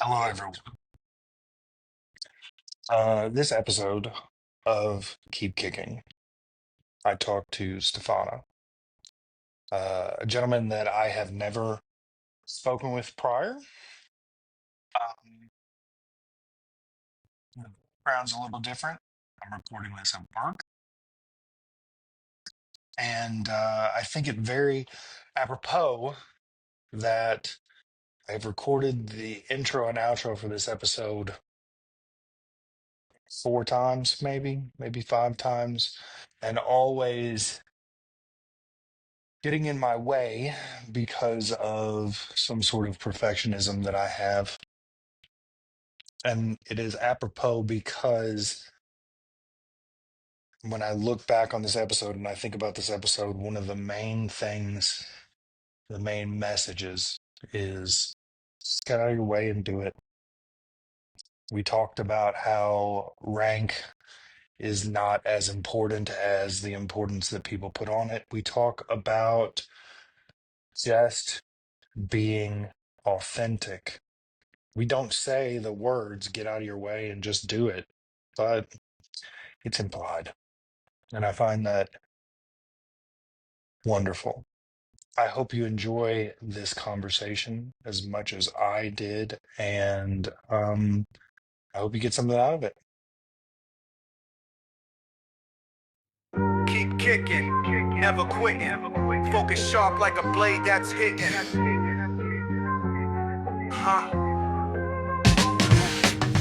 Hello, everyone. This episode of Keep Kicking, I talked to Stefano, a gentleman that I have never spoken with prior. The background's a little different. I'm recording this at work, and I think it very apropos that I've recorded the intro and outro for this episode 4 times, maybe 5 times, and always getting in my way because of some sort of perfectionism that I have. And it is apropos because when I look back on this episode and I think about this episode, one of the main things, the main messages is just get out of your way and do it. We talked about how rank is not as important as the importance that people put on it. We talk about just being authentic. We don't say the words, get out of your way and just do it, but it's implied. And I find that wonderful. I hope you enjoy this conversation as much as I did. And I hope you get something out of it. Keep kicking, never quitting. Focus sharp like a blade that's hitting.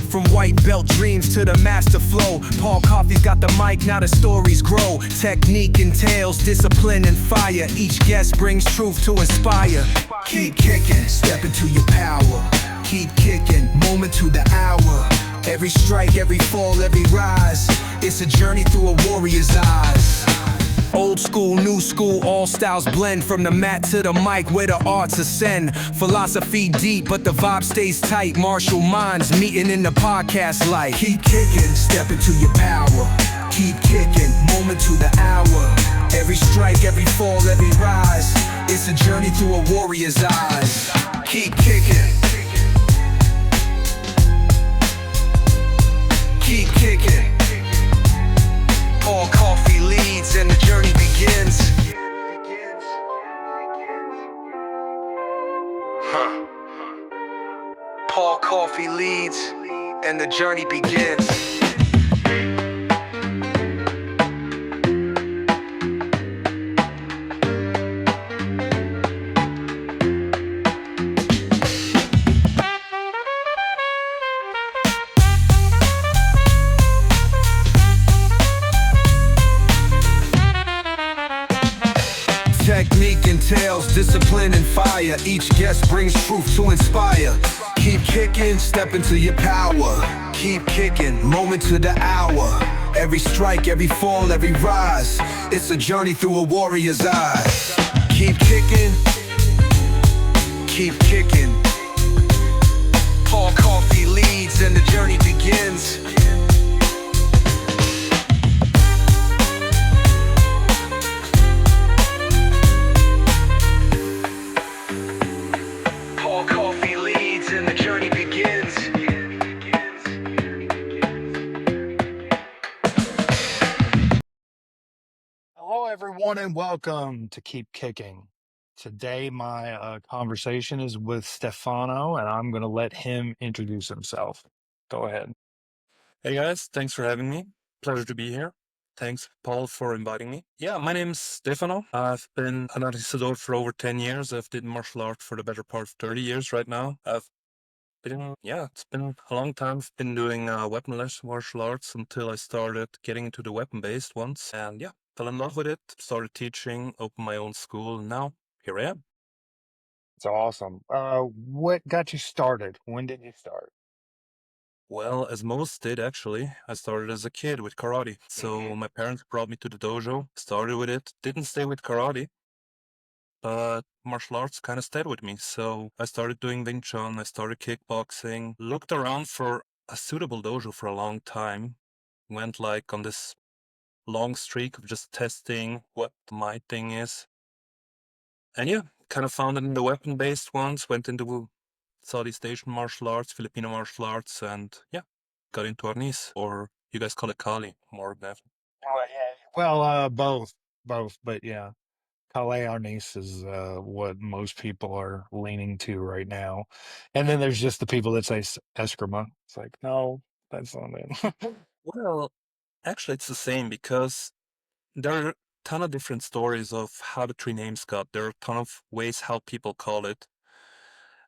From white belt dreams to the master flow, Paul Coffey's got the mic, now the stories grow. Technique entails discipline and fire. Each guest brings truth to inspire. Keep kicking, step into your power. Keep kicking, moment to the hour. Every strike, every fall, every rise, it's a journey through a warrior's eyes. Old school, new school, all styles blend. From the mat to the mic where the arts ascend. Philosophy deep, but the vibe stays tight. Martial minds meeting in the podcast light. Keep kicking, step into your power. Keep kicking, moment to the hour. Every strike, every fall, every rise, it's a journey through a warrior's eyes. Keep kicking. Keep kicking. Paul Coffey leads and the journey begins. Paul Coffey leads and the journey begins. Technique entails discipline and fire. Each guest brings truth to inspire. Keep kicking, step into your power. Keep kicking, moment to the hour. Every strike, every fall, every rise, it's a journey through a warrior's eyes. Keep kicking. Keep kicking. Paul Coffey leads and the journey begins. Paul Coffey leads and the journey begins. Hello, everyone, and welcome to Keep Kicking. Today, my conversation is with Stefano, and I'm going to let him introduce himself. Go ahead. Hey guys, thanks for having me. Pleasure to be here. Thanks, Paul, for inviting me. Yeah, my name's Stefano. I've been an artistador for over 10 years. I've did martial art for the better part of 30 years right now. It's been a long time. I've been doing weaponless martial arts until I started getting into the weapon-based ones. And yeah, fell in love with it, started teaching, opened my own school, and now here I am. It's awesome. What got you started? When did you start? Well, as most did actually, I started as a kid with karate. So my parents brought me to the dojo, started with it, didn't stay with karate, but martial arts kind of stayed with me. So I started doing Wing Chun, I started kickboxing, looked around for a suitable dojo for a long time, went like on this long streak of just testing what my thing is. And yeah, kind of found it in the weapon-based ones, went into Southeast Asian martial arts, Filipino martial arts, and yeah, got into arnis, or you guys call it Kali, more than that. Both, but yeah. Calais Arnis is what most people are leaning to right now. And then there's just the people that say Eskrima. It's like, no, that's not it. Well, actually, it's the same because there are a ton of different stories of how the three names got. There are a ton of ways how people call it.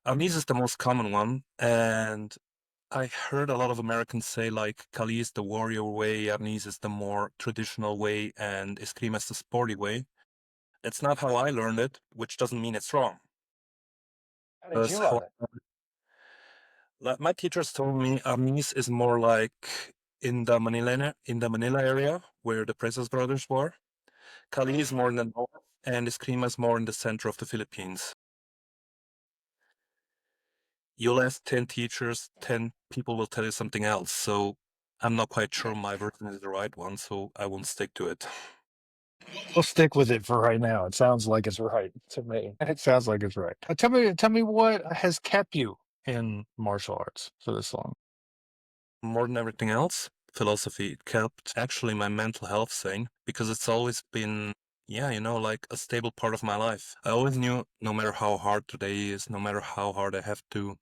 Arnis is the most common one, and I heard a lot of Americans say like Kali is the warrior way, Arnis is the more traditional way, and Eskrima is the sporty way. It's not how I learned it, which doesn't mean it's wrong. How did Because you learn it? my teachers told me Arnis is more like in the Manila area where the Presas brothers were. Kali is more in the north, and Eskrima is more in the center of the Philippines. You'll ask 10 teachers, 10 people will tell you something else. So I'm not quite sure my version is the right one, so I won't stick to it. We'll stick with it for right now. It sounds like it's right to me. It sounds like it's right. Tell me what has kept you in martial arts for this long. More than everything else, philosophy kept actually my mental health sane because it's always been, yeah, like a stable part of my life. I always knew no matter how hard today is, no matter how hard I have to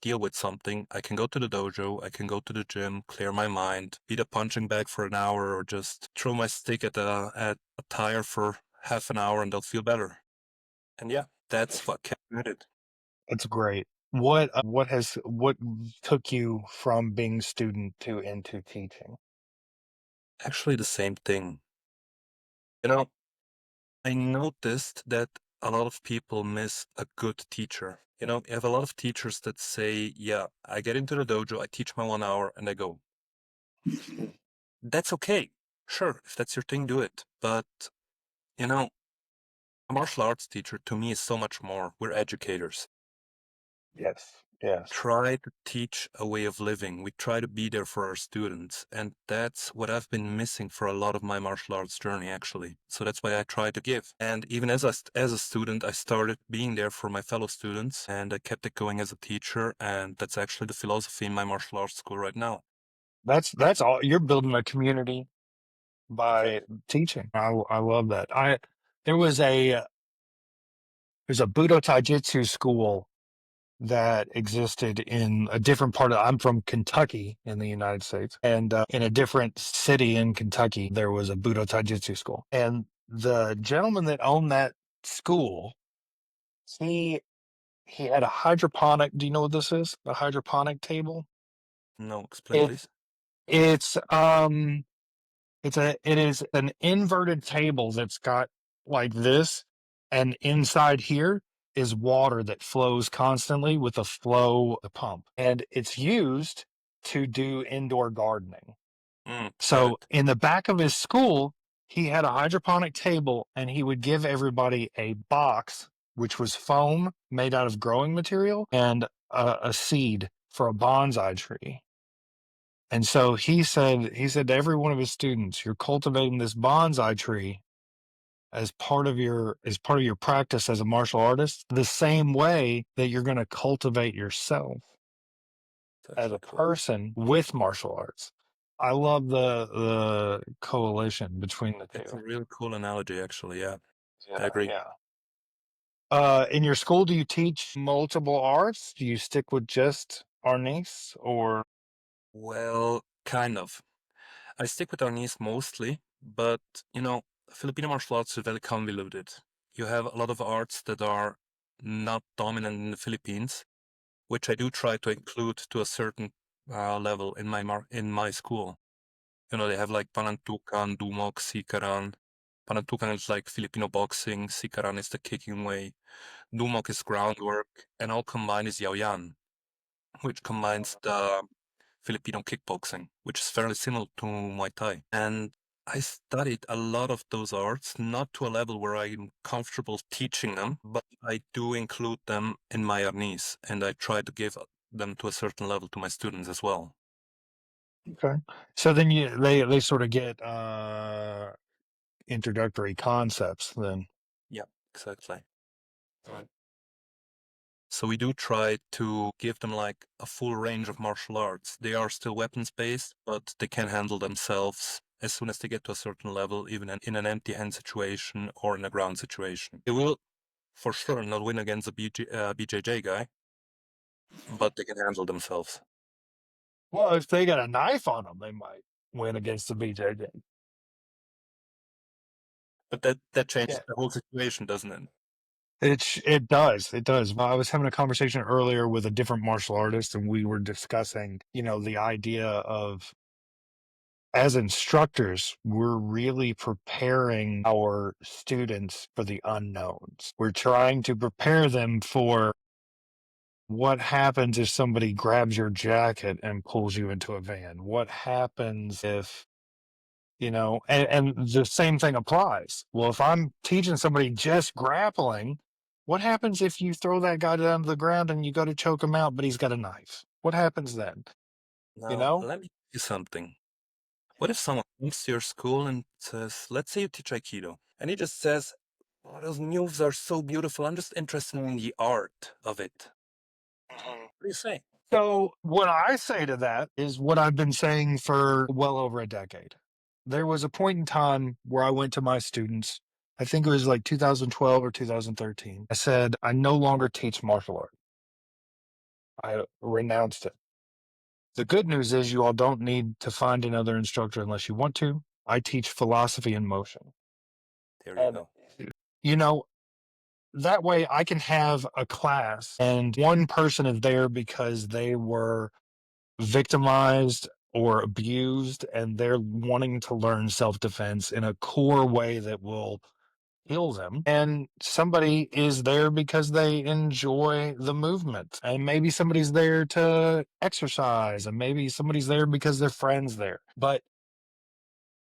deal with something, I can go to the dojo, I can go to the gym, clear my mind, beat a punching bag for an hour, or just throw my stick at a tire for half an hour and they'll feel better. And yeah, that's what kept me at it. It's great. What took you from being student to into teaching? Actually, the same thing. You know, I noticed that a lot of people miss a good teacher. You have a lot of teachers that say, yeah, I get into the dojo, I teach my 1 hour, and I go. That's okay. Sure, if that's your thing, do it. But, you know, a martial arts teacher to me is so much more. We're educators. Yes, yes. Try to teach a way of living. We try to be there for our students. And that's what I've been missing for a lot of my martial arts journey, actually. So that's why I try to give. And even as a student, I started being there for my fellow students and I kept it going as a teacher. And that's actually the philosophy in my martial arts school right now. That's all. You're building a community by teaching. I love that. There was a there's a Budo Taijutsu school that existed in a different part of. I'm from Kentucky in the United States, and in a different city in Kentucky, there was a Budo Taijutsu school, and the gentleman that owned that school, he he had a hydroponic. Do you know what this is? A hydroponic table. No, explain, It please. it's it is an inverted table that's got like this, and inside here is water that flows constantly with a flow pump, and it's used to do indoor gardening. Got So it. in the back of his school, he had a hydroponic table, and he would give everybody a box which was foam made out of growing material and a seed for a bonsai tree. And so he said to every one of his students, "You're cultivating this bonsai tree as part of your practice as a martial artist, the same way that you're going to cultivate yourself It's as actually a cool. person with martial arts." I love the coalition between the It's two. a really cool analogy, actually. Yeah, I Yeah, agree. yeah. In your school, do you teach multiple arts? Do you stick with just arnis or? Well, kind of. I stick with arnis mostly, but Filipino martial arts is very convoluted. You have a lot of arts that are not dominant in the Philippines, which I do try to include to a certain level in my school. They have like panantukan, dumok, sikaran. Panantukan is like Filipino boxing, sikaran is the kicking way, dumok is groundwork, and all combined is yaoyan, which combines the Filipino kickboxing, which is fairly similar to Muay Thai. And I studied a lot of those arts, not to a level where I'm comfortable teaching them, but I do include them in my arnis, and I try to give them to a certain level to my students as well. Okay. So then they sort of get introductory concepts then. Yeah, exactly. Right. So we do try to give them like a full range of martial arts. They are still weapons based, but they can handle themselves as soon as they get to a certain level, even in an empty hand situation or in a ground situation. They will for sure not win against a BJJ guy, but they can handle themselves. Well, if they got a knife on them, they might win against the BJJ. But that changes Yeah. the whole situation, doesn't it? It does. It does. Well, I was having a conversation earlier with a different martial artist, and we were discussing, the idea of as instructors, we're really preparing our students for the unknowns. We're trying to prepare them for what happens if somebody grabs your jacket and pulls you into a van. What happens if and the same thing applies. Well, if I'm teaching somebody just grappling, what happens if you throw that guy down to the ground and you go to choke him out, but he's got a knife? What happens then? You Now, know? let me tell you something. What if someone comes to your school and says, let's say you teach Aikido, and he just says, oh, those moves are so beautiful. I'm just interested in the art of it. What do you say? So, what I say to that is what I've been saying for well over a decade. There was a point in time where I went to my students, I think it was like 2012 or 2013. I said, I no longer teach martial art. I renounced it. The good news is you all don't need to find another instructor unless you want to. I teach philosophy in motion. There you And, go. you know, that way I can have a class and one person is there because they were victimized or abused and they're wanting to learn self-defense in a core way that will heal them. And somebody is there because they enjoy the movement. And maybe somebody's there to exercise, and maybe somebody's there because their friends there. But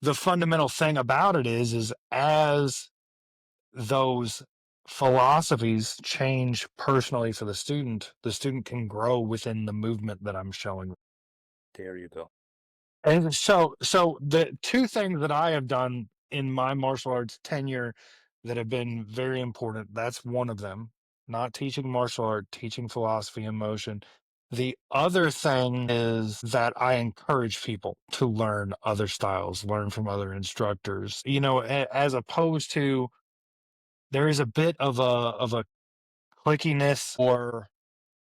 the fundamental thing about it is as those philosophies change personally for the student can grow within the movement that I'm showing. There you go. And so the two things that I have done in my martial arts tenure that have been very important, that's one of them. Not teaching martial art, teaching philosophy and motion. The other thing is that I encourage people to learn other styles, learn from other instructors, as opposed to there is a bit of a clickiness or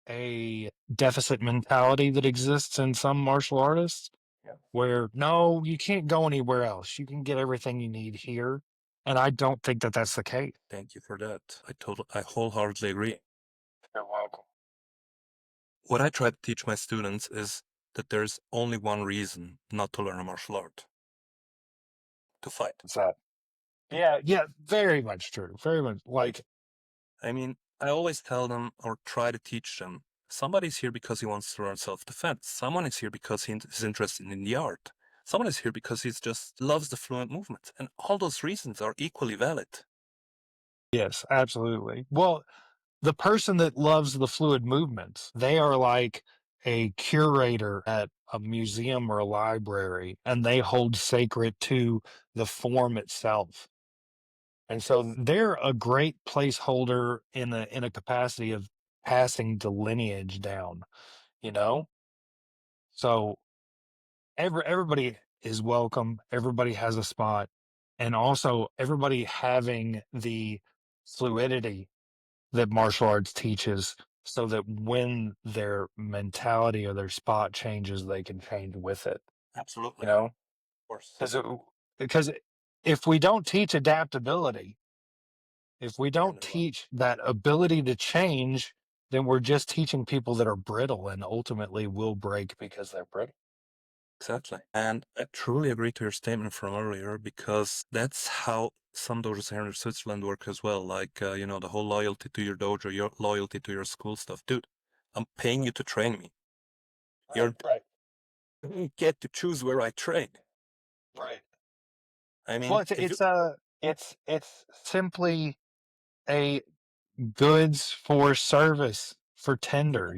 a deficit mentality that exists in some martial artists where no, you can't go anywhere else. You can get everything you need here. And I don't think that that's the case. Thank you for that. I wholeheartedly agree. You're welcome. What I try to teach my students is that there's only one reason not to learn a martial art: to fight. What's that? Yeah, very much true. Very much like, I mean, I always tell them or try to teach them somebody's here because he wants to learn self-defense. Someone is here because he's interested in the art. Someone is here because he just loves the fluent movement. And all those reasons are equally valid. yes, absolutely. Well, the person that loves the fluid movements, they are like a curator at a museum or a library, and they hold sacred to the form itself. And so they're a great placeholder in a capacity of passing the lineage down, you know? So everybody is welcome, everybody has a spot, and also everybody having the fluidity that martial arts teaches so that when their mentality or their spot changes, they can change with it, Absolutely. you know? Of course. Because if we don't teach adaptability, if we You're in don't the wrong. teach that ability to change, then we're just teaching people that are brittle and ultimately will break because they're brittle. Exactly. And I truly agree to your statement from earlier because that's how some dojos here in Switzerland work as well. Like, the whole loyalty to your dojo, your loyalty to your school stuff. Dude, I'm paying you to train me. You're Right, You get to choose where I train. right. I Well, mean, if you it's simply a goods for service for tender,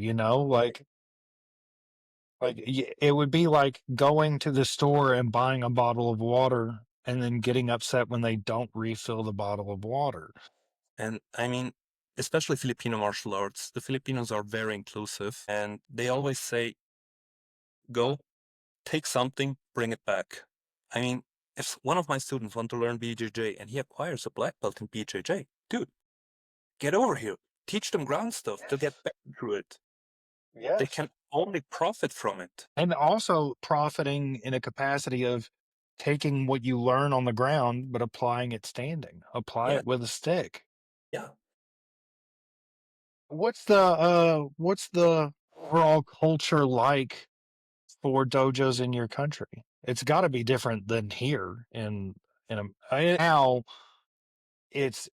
it would be like going to the store and buying a bottle of water and then getting upset when they don't refill the bottle of water. and I mean, especially Filipino martial arts, the Filipinos are very inclusive and they always say, go, take something, bring it back. I mean, if one of my students want to learn BJJ and he acquires a black belt in BJJ, dude, get over here. Teach them ground stuff. They'll get better through it. They Yes. can only profit from it. And also profiting in a capacity of taking what you learn on the ground, but applying it standing. Apply Yeah, it with a stick. yeah. What's the overall culture like for dojos in your country? It's got to be different than here now it's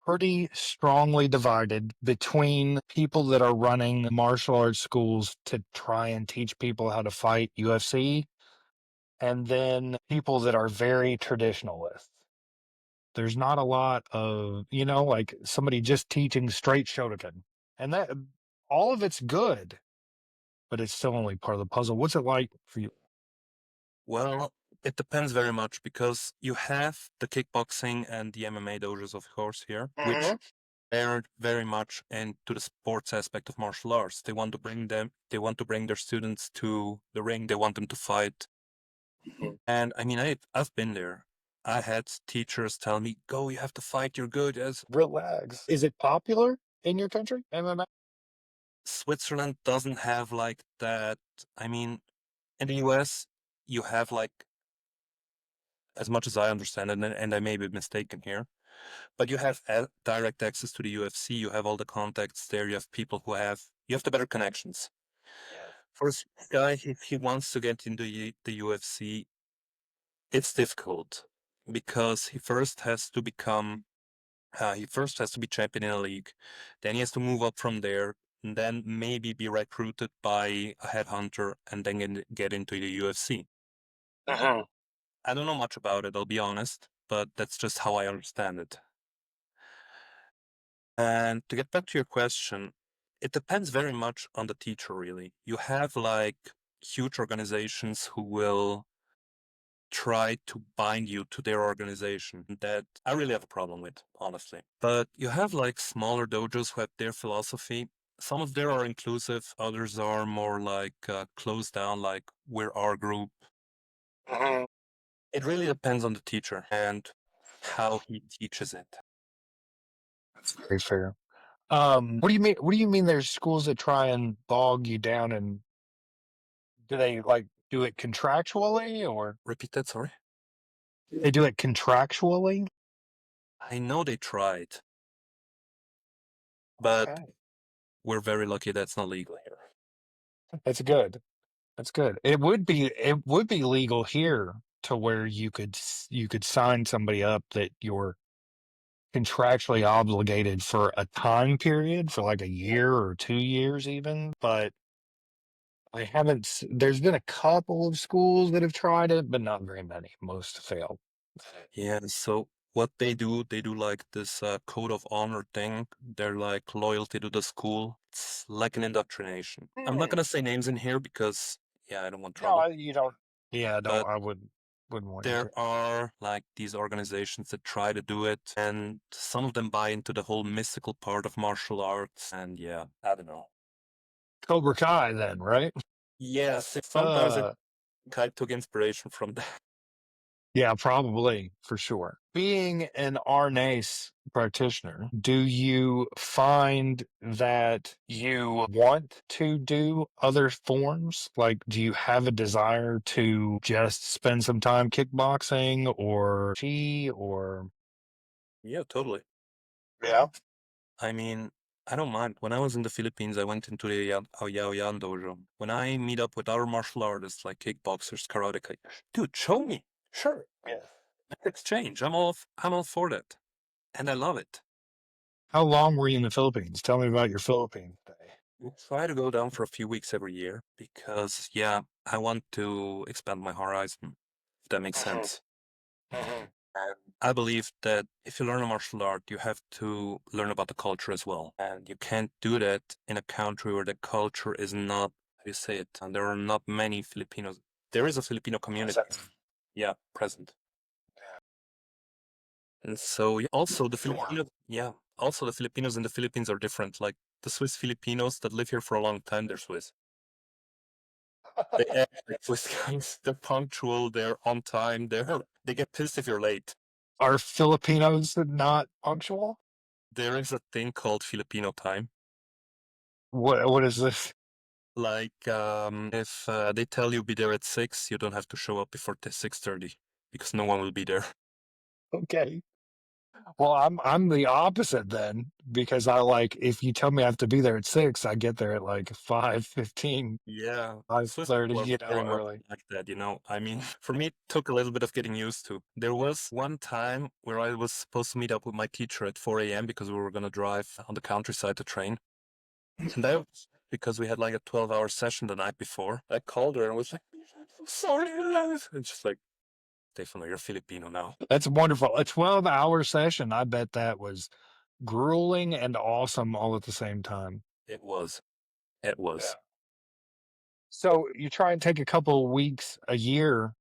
pretty strongly divided between people that are running martial arts schools to try and teach people how to fight UFC and then people that are very traditionalists. There's not a lot of, like somebody just teaching straight Shotokan. And that all of it's good, but it's still only part of the puzzle. What's it like for you? Well, it depends very much because you have the kickboxing and the MMA dojos, of course, here, which they're very much into the sports aspect of martial arts. They want to bring their students to the ring. They want them to fight. And I mean, I've been there. I had teachers tell me, go, you have to fight. You're good. As Relax. Is it popular in your country, MMA? Switzerland doesn't have like that. I mean, in the US, you have like, as much as I understand it, and I may be mistaken here, but you have direct access to the UFC. You have all the contacts there. You have people you have the better connections. For a guy, if he wants to get into the UFC, it's difficult because he first has to be champion in a league. Then he has to move up from there, and then maybe be recruited by a headhunter and then get into the UFC. I don't know much about it, I'll be honest, but that's just how I understand it. And to get back to your question, it depends very much on the teacher, really. You have like huge organizations who will try to bind you to their organization that I really have a problem with, honestly. But you have like smaller dojos who have their philosophy. Some of them are inclusive, others are more like closed down, like we're our group. It really depends on the teacher and how he teaches it. That's very fair. What do you mean? What do you mean? There's schools that try and bog you down, and do they like do it contractually, or Repeat that, sorry. they do it contractually? I know they tried, but Okay. we're very lucky that's not legal here. That's good. That's good. It would be legal here to where you could sign somebody up that you're contractually obligated for a time period for like a year or 2 years even, but there's been a couple of schools that have tried it, but not very many. Most failed. Yeah, so what they do like this code of honor thing. They're like loyalty to the school. It's like an indoctrination. I'm not gonna say names in here because, yeah, I don't want No, trouble. you don't. Yeah, But I wouldn't want you there to. are like these organizations that try to do it, and some of them buy into the whole mystical part of martial arts. And yeah, I don't know. Cobra Kai then, right? Yes, sometimes Uh, I took inspiration from that. yeah, probably for sure. Being an RNACE practitioner, do you find that you want to do other forms? Like, do you have a desire to just spend some time kickboxing or chi or? Yeah, totally. Yeah. I mean, I don't mind. When I was in the Philippines, I went into the Yaoyan dojo. When I meet up with other martial artists like kickboxers, karateka, dude, show me. Sure. Yeah. Let's exchange. I'm all for that. And I love it. How long were you in the Philippines? Tell me about your Philippines day. I try to go down for a few weeks every year because, yeah, I want to expand my horizon, if that makes sense. And I believe that if you learn a martial art, you have to learn about the culture as well. And you can't do that in a country where the culture is not, how do you say it? And there are not many Filipinos. There is a Filipino community. Yeah, present. And so also the Filipino, yeah, Also, the Filipinos in the Philippines are different. Like the Swiss Filipinos that live here for a long time, they're Swiss. They act like Swiss guys. They're punctual. They're on time. They get pissed if you're late. Are Filipinos not punctual? There is a thing called Filipino time. What is this? Like if they tell you be there at 6, you don't have to show up before 6:30 because no one will be there. Okay. Well, I'm the opposite then, because I like if you tell me I have to be there at 6, I get there at like 5:15, Yeah, Swiss 5:30, people are very much early. like that, you know. I mean, for me, it took a little bit of getting used to. There was one time where I was supposed to meet up with my teacher at 4 a.m. because we were going to drive on the countryside to train. And I, because we had like a 12-hour session the night before, I called her and was like, I'm sorry. And she's like, Stefano, you're Filipino now. That's wonderful. A 12-hour session, I bet that was grueling and awesome all at the same time. It was. It was. So you try and take a couple of weeks a year,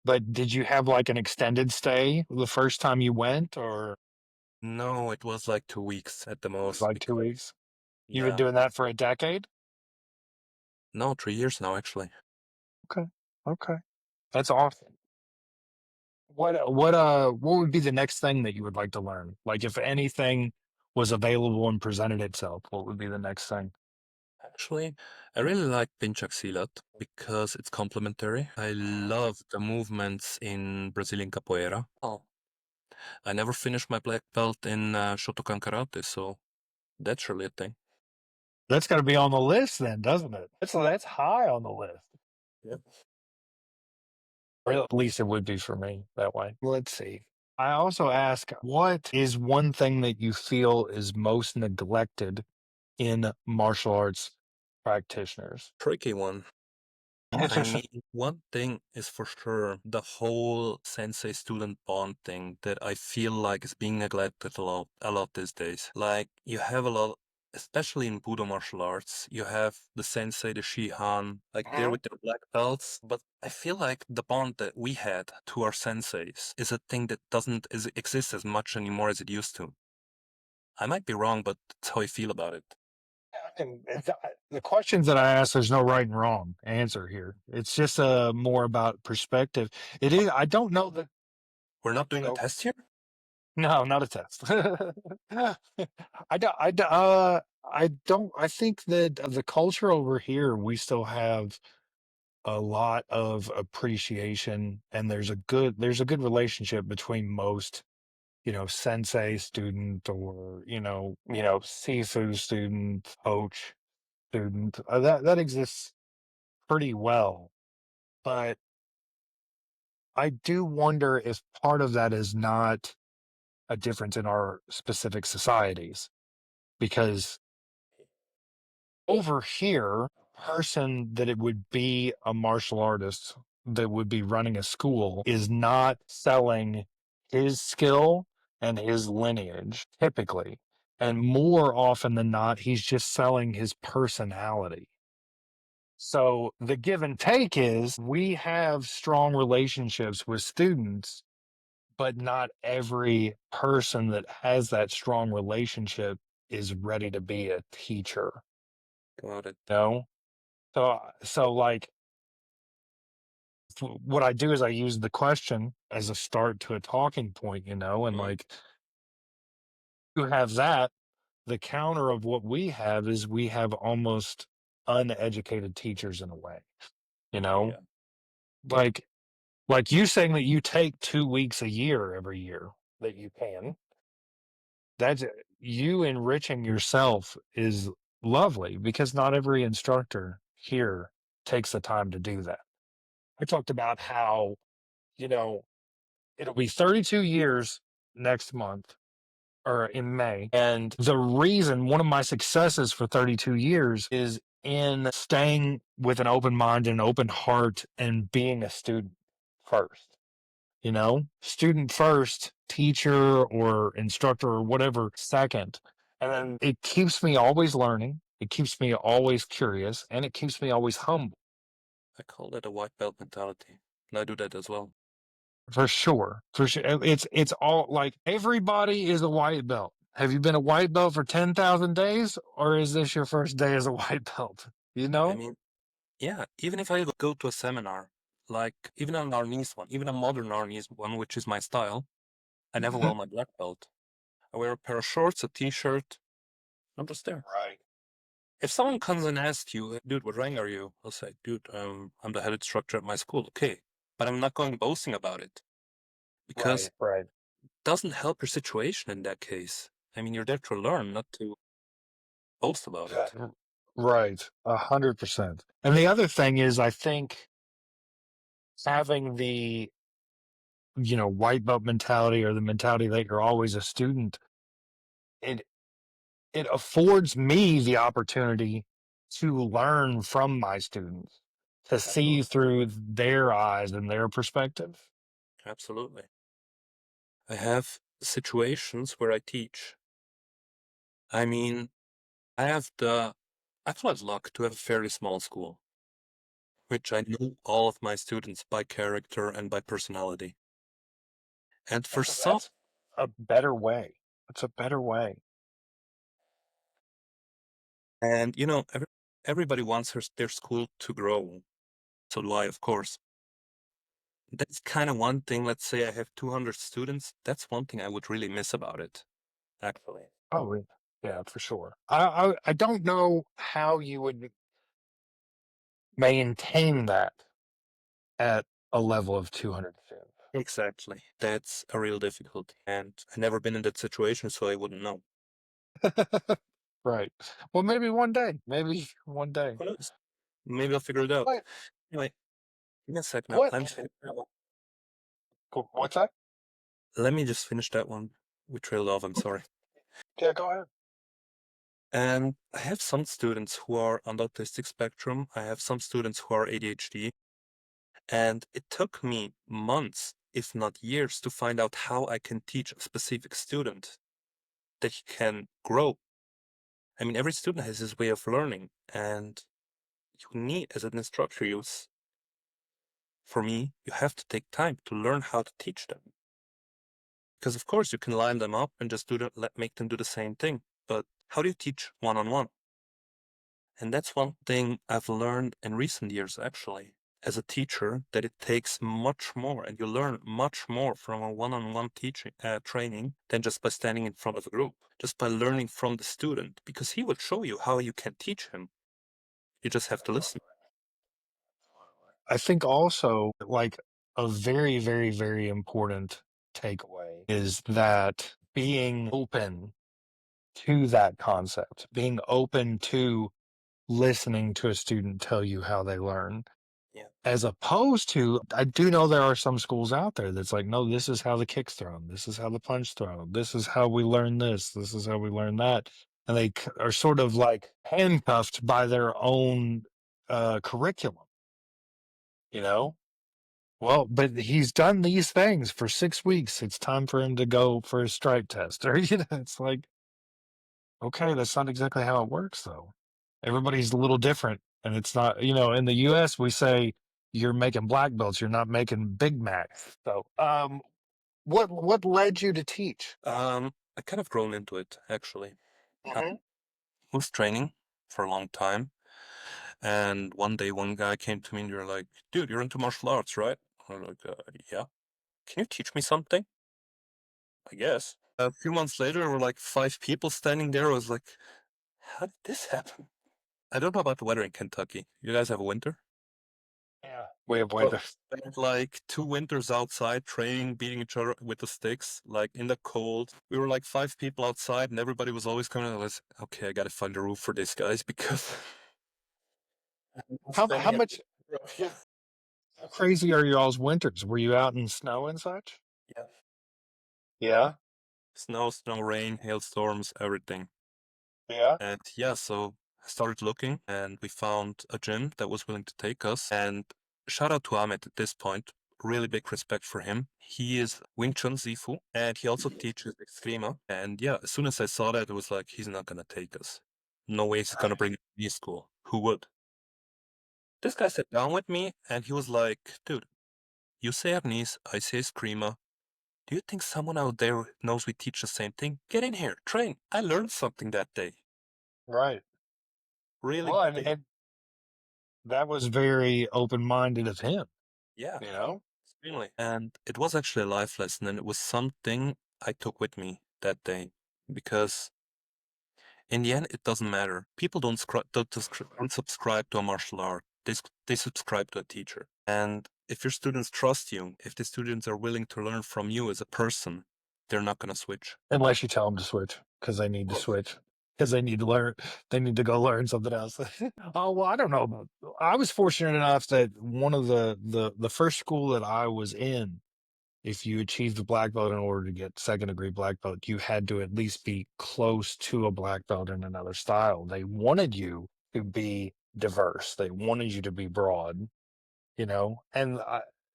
but did you have like an extended stay the first time you went, or No, it was like 2 weeks at the it was most. like 2 weeks? You've been Yeah. doing that for a decade? No, 3 years now, actually. Okay. Okay. That's awesome. What would be the next thing that you would like to learn? Like if anything was available and presented itself, what would be the next thing? Actually, I really like silat because it's complementary. I love the movements in Brazilian capoeira. Oh. I never finished my black belt in Shotokan karate, so that's really a thing. That's got to be on the list then, doesn't it? That's high on the list. Yep. Or at least it would be for me that way. Let's see. I also ask, what is one thing that you feel is most neglected in martial arts practitioners? Tricky one. I mean, one thing is for sure the whole sensei-student bond thing that I feel like is being neglected a lot these days. Like you have a lot, especially in Budo martial arts, you have the sensei, the shihan, like they're with their black belts. But I feel like the bond that we had to our senseis is a thing that doesn't exist as much anymore as it used to. I might be wrong, but that's how I feel about it. And the questions that I ask, there's no right and wrong answer here. It's just more about perspective. It is. I don't know that. We're not doing a test here? No, not a test. I don't. I don't. I think that the culture over here, we still have a lot of appreciation, and there's a good relationship between most, sensei student, or sifu student, coach student. That exists pretty well. But I do wonder if part of that is not a difference in our specific societies, because over here, person that it would be a martial artist that would be running a school is not selling his skill and his lineage typically. And more often than not, he's just selling his personality. So the give and take is we have strong relationships with students, but not every person that has that strong relationship is ready to be a teacher. Got it. No. So like what I do is I use the question as a start to a talking point, and like you have that. The counter of what we have is we have almost uneducated teachers in a way, you know, Yeah. like you saying that you take 2 weeks a year every year that you can. That's you enriching yourself is lovely, because not every instructor here takes the time to do that. I talked about how, you know, it'll be 32 years next month or in May. And the reason, one of my successes for 32 years is in staying with an open mind and open heart and being a student first. Student first, teacher or instructor or whatever second. And then it keeps me always learning. It keeps me always curious, and it keeps me always humble. I call that a white belt mentality. And I do that as well. For sure. For sure. It's all like everybody is a white belt. have you been a white belt for 10,000 days, or is this your first day as a white belt? You I know? mean, yeah, even if I go to a seminar, like even an Arnis one, even a modern Arnis one, which is my style, I never wear my black belt. I wear a pair of shorts, a t-shirt. I'm just there. Right. If someone comes and asks you, dude, what rank are you? I'll say, dude, I'm the head instructor at my school. Okay. But I'm not going boasting about it because Right. it doesn't help your situation in that case. I mean, you're there to learn, not to boast about it. Right. 100%. And the other thing is, I think having the, white belt mentality or the mentality that you're always a student, it it affords me the opportunity to learn from my students, to see through their eyes and their perspective. Absolutely. I have situations where I teach. I mean, I've had luck to have a fairly small school, which I know all of my students by character and by personality. And for some, That's a better way. It's a better way. and everybody wants their school to grow. So do I, of course. That's kind of one thing. Let's say I have 200 students. That's one thing I would really miss about it, actually. Oh, yeah, for sure. I don't know how you would maintain that at a level of 200 students. Exactly. That's a real difficulty. And I've never been in that situation, so I wouldn't know. Right. Well, maybe one day. Maybe one day. Who knows? Maybe I'll figure it out. What? Anyway, give me a sec now. What? What's that? Let me just finish that one. We trailed off, I'm sorry. Yeah, go ahead. And I have some students who are on the autistic spectrum. I have some students who are ADHD. And it took me months, if not years, to find out how I can teach a specific student that he can grow. I mean, every student has his way of learning, and you need, as an instructor, for me, you have to take time to learn how to teach them. Because of course you can line them up and just make them do the same thing. But how do you teach one-on-one? And that's one thing I've learned in recent years, actually, as a teacher, that it takes much more, and you learn much more from a one-on-one teaching training than just by standing in front of a group, just by learning from the student, because he will show you how you can teach him. You just have to listen. I think also, like, a very, very, very important takeaway is that being open to that concept, being open to listening to a student tell you how they learn, Yeah. as opposed to, I do know there are some schools out there that's like, no, this is how the kick's thrown, this is how the punch thrown, this is how we learn this is how we learn that. And they are sort of like handcuffed by their own curriculum, you know? Well, but he's done these things for 6 weeks. It's time for him to go for his strike test. Or, it's like, okay, that's not exactly how it works, though. Everybody's a little different. And it's not, in the US, we say you're making black belts, you're not making Big Macs. So, what led you to teach? I kind of grown into it, actually. I Hmm. was training for a long time. And one day, one guy came to me and you're like, dude, you're into martial arts, right? I'm like, yeah. Can you teach me something? I guess. A few months later, there were like 5 people standing there. I was like, how did this happen? I don't know about the weather in Kentucky. You guys have a winter? Yeah. We have Well, winter. spent like 2 winters outside training, beating each other with the sticks, like in the cold. We were like 5 people outside, and everybody was always coming. I was okay. I gotta find a roof for these guys because How standing at much how crazy are y'all's winters? Were you out in snow and such? yeah, Yeah. snow, rain, hailstorms, everything. Yeah. And yeah, so I started looking and we found a gym that was willing to take us. And shout out to Ahmed at this point. Really big respect for him. He is Wing Chun Zifu and he also teaches Eskrima. And yeah, as soon as I saw that, it was like, he's not going to take us. No way he's going to bring us to school. Who would? This guy sat down with me and he was like, dude, you say Arnis, I say Eskrima. Do do you think someone out there knows we teach the same thing? Get in here, train. I learned something that day. Right. Really Well, big. and that was very open-minded of him, Yeah, you know? extremely. And it was actually a life lesson, and it was something I took with me that day because in the end, it doesn't matter. People don't subscribe to a martial art. They subscribe to a teacher. And if your students trust you, if the students are willing to learn from you as a person, they're not going to switch. Unless you tell them to switch, because they need to switch, because they need to learn, they need to go learn something else. Oh, well, I don't know about, I was fortunate enough that one of the first school that I was in, if you achieved a black belt in order to get second degree black belt, you had to at least be close to a black belt in another style. They wanted you to be diverse. They wanted you to be broad, and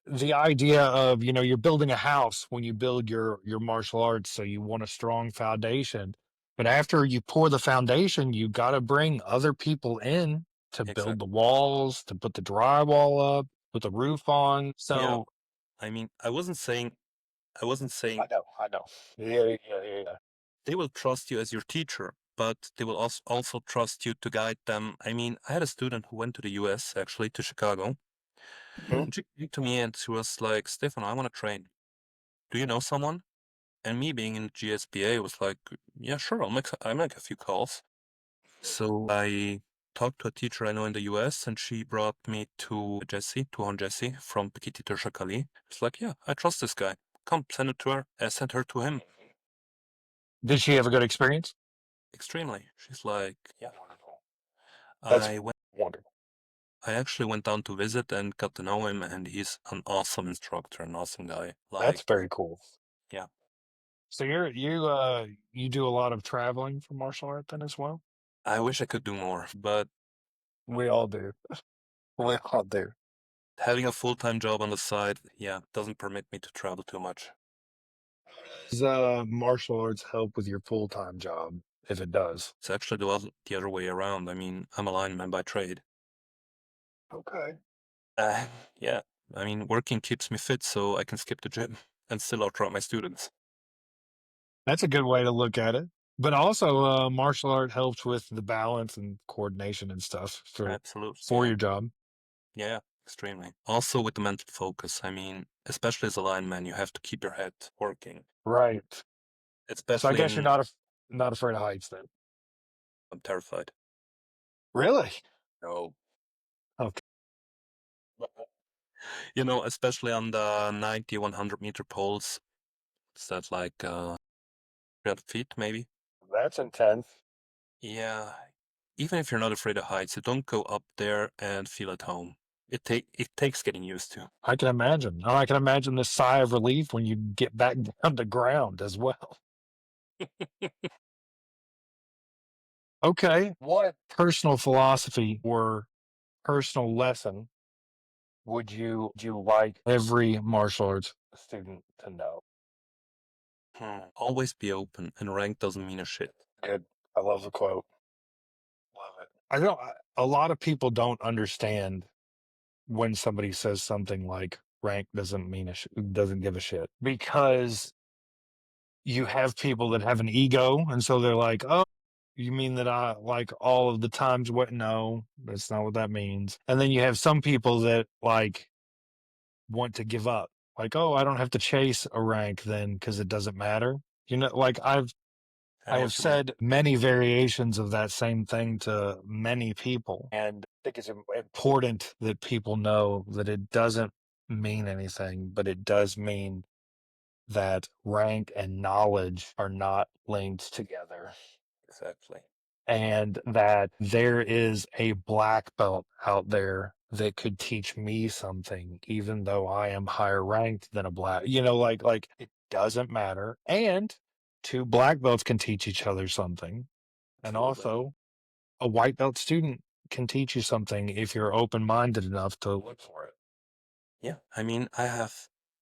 the idea of, you're building a house when you build your martial arts. So you want a strong foundation, but after you pour the foundation, you got to bring other people in to build Exactly. the walls, to put the drywall up, put the roof on. Yeah. So I mean, I wasn't saying I know. Yeah. they will trust you as your teacher, but they will also trust you to guide them. I mean, I had a student who went to the US, actually, to Chicago. Mhm. And she came to me and she was like, Stefano, I want to train. Do you know someone? And me being in GSBA was like, yeah, sure, I make a few calls. So I talked to a teacher I know in the US and she brought me to Jesse from Pikiti Tershakali. It's like, yeah, I trust this guy. Come, send it to her. Send her to him. Did she have a good experience? Extremely. She's like, yeah. Wonderful. That's I went. wonderful. I actually went down to visit and got to know him, and he's an awesome instructor, an awesome guy. That's Like, very cool. yeah, So you do a lot of traveling for martial art then as well? I wish I could do more, but We all do. We all do. having a full-time job on the side, yeah, doesn't permit me to travel too much. Does martial arts help with your full-time job if it does? It's actually the other way around. I mean, I'm a lineman by trade. Okay. Uh, yeah, I mean, working keeps me fit so I can skip the gym and still outdraw my students. That's a good way to look at it. But also, martial art helps with the balance and coordination and stuff Absolutely, for yeah. your job. Yeah, extremely. Also with the mental focus. I mean, especially as a lineman, you have to keep your head working, Right. So I especially guess you're in, not afraid of heights then. I'm terrified. Really? No. Okay. You know, especially on the 90, 100-meter poles. Is that like 300 feet, maybe? That's intense. Yeah. Even if you're not afraid of heights, you don't go up there and feel at home. It takes getting used to. I can imagine. And I can imagine the sigh of relief when you get back down to ground as well. Okay. What personal philosophy or personal lesson would you like every martial arts student to know? Always be open, and rank doesn't mean a shit. Good. I love the quote. Love it. I don't. A lot of people don't understand when somebody says something like rank doesn't mean doesn't give a shit, because you have people that have an ego, and so they're like, oh, you mean that I like all of the times? What? No, that's not what that means. And then you have some people that like want to give up, like, oh, I don't have to chase a rank then because it doesn't matter. Like I I know have what you mean. said many variations of that same thing to many people, and I think it's important that people know that it doesn't mean anything, but it does mean that rank and knowledge are not linked together, Exactly. and that there is a black belt out there that could teach me something, even though I am higher ranked than a black, like it doesn't matter. And two black belts can teach each other something. And Absolutely. also, a white belt student can teach you something if you're open minded enough to look for it. Yeah, I mean, I have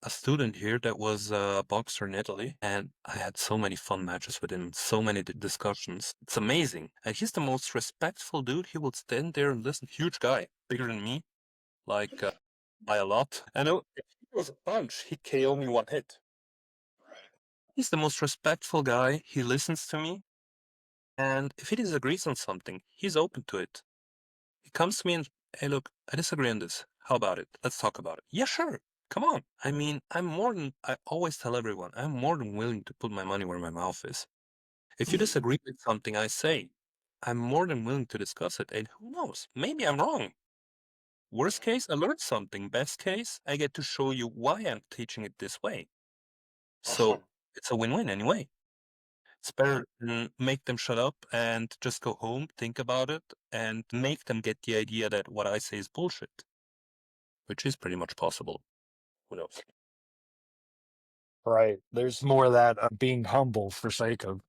a student here that was a boxer in Italy, and I had so many fun matches with him, so many discussions. It's amazing. And he's the most respectful dude. He will stand there and listen. Huge guy, bigger than me, like by a lot. I know if he was a punch, he'd KO me one hit. He's the most respectful guy. He listens to me. And if he disagrees on something, he's open to it. He comes to me and, hey, look, I disagree on this. How about it? Let's talk about it. Yeah, sure. Come on. I mean, I always tell everyone, I'm more than willing to put my money where my mouth is. If you disagree with something I say, I'm more than willing to discuss it. And who knows? Maybe I'm wrong. Worst case, I learned something. Best case, I get to show you why I'm teaching it this way. So it's a win-win anyway. It's better than make them shut up and just go home, think about it, and make them get the idea that what I say is bullshit, which is pretty much possible. Who knows? Right. There's more of that being humble for sake of,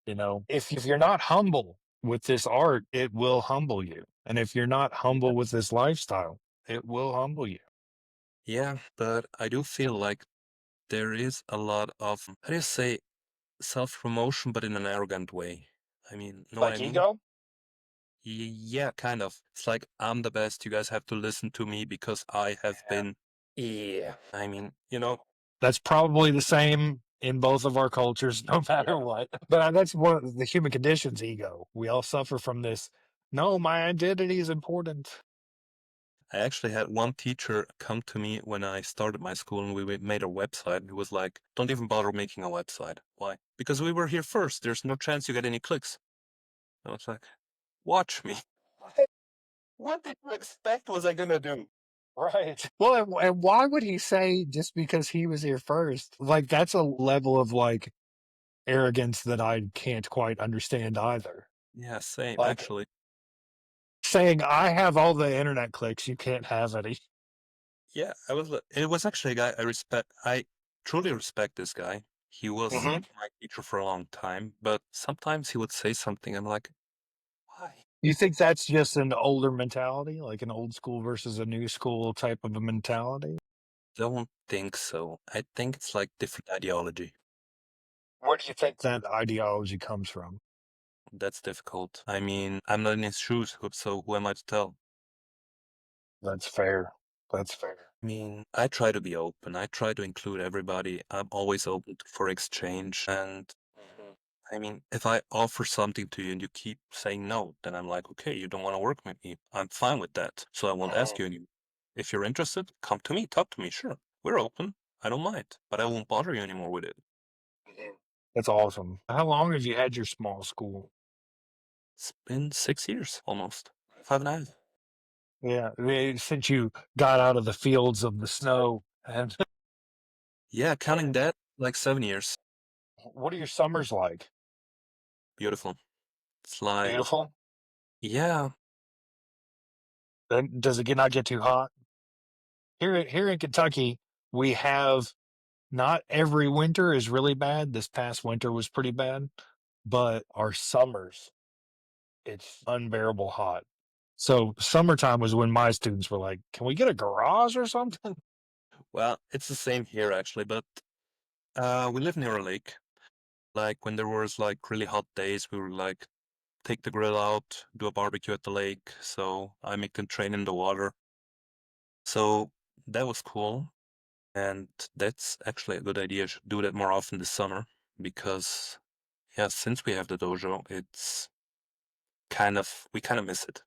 if you're not humble with this art, it will humble you. And if you're not humble with this lifestyle, it will humble you. Yeah, but I do feel like there is a lot of, how do you say, self-promotion, but in an arrogant way. I mean, know what I Like mean? ego? Yeah, kind of. It's like, I'm the best. You guys have to listen to me because I have been. Yeah. I mean, That's probably the same in both of our cultures, no matter what. But that's one of the human condition's ego. We all suffer from this. No, my identity is important. I actually had one teacher come to me when I started my school and we made a website. He was like, don't even bother making a website. Why? Because we were here first. There's no chance you get any clicks. I was like, watch me. What did you expect was I gonna do? Right. Well, and why would he say just because he was here first? Like, that's a level of like arrogance that I can't quite understand either. Yeah, same, Like actually. saying, I have all the internet clicks, you can't have any. Yeah, it was actually a guy I respect. I truly respect this guy. He was Hmm. my teacher for a long time, but sometimes he would say something. I'm like, why? You think that's just an older mentality, like an old school versus a new school type of a mentality? Don't think so. I think it's like different ideology. Where do you think that ideology comes from? That's difficult. I mean, I'm not in his shoes, so who am I to tell? That's fair. That's fair. I mean, I try to be open. I try to include everybody. I'm always open for exchange. And I mean, if I offer something to you and you keep saying no, then I'm like, okay, you don't want to work with me. I'm fine with that. So I won't ask you anymore. If you're interested, come to me, talk to me. Sure. We're open. I don't mind, but I won't bother you anymore with it. That's awesome. How long have you had your small school? It's been 6 years almost. 5.5. Yeah, since you got out of the fields of the snow. And Yeah, counting that, like 7 years. what are your summers like? Beautiful. It's like, Beautiful. yeah, Then does it not get too hot? Here in Kentucky, we have not every winter is really bad. This past winter was pretty bad, but our summers, it's unbearable hot. So summertime was when my students were like, "Can we get a garage or something?" well, it's the same here actually, but we live near a lake. Like when there was like really hot days, we would like take the grill out, do a barbecue at the lake. So I make them train in the water. So that was cool. And that's actually a good idea. I should do that more often this summer because, yeah, since we have the dojo, we kind of miss it.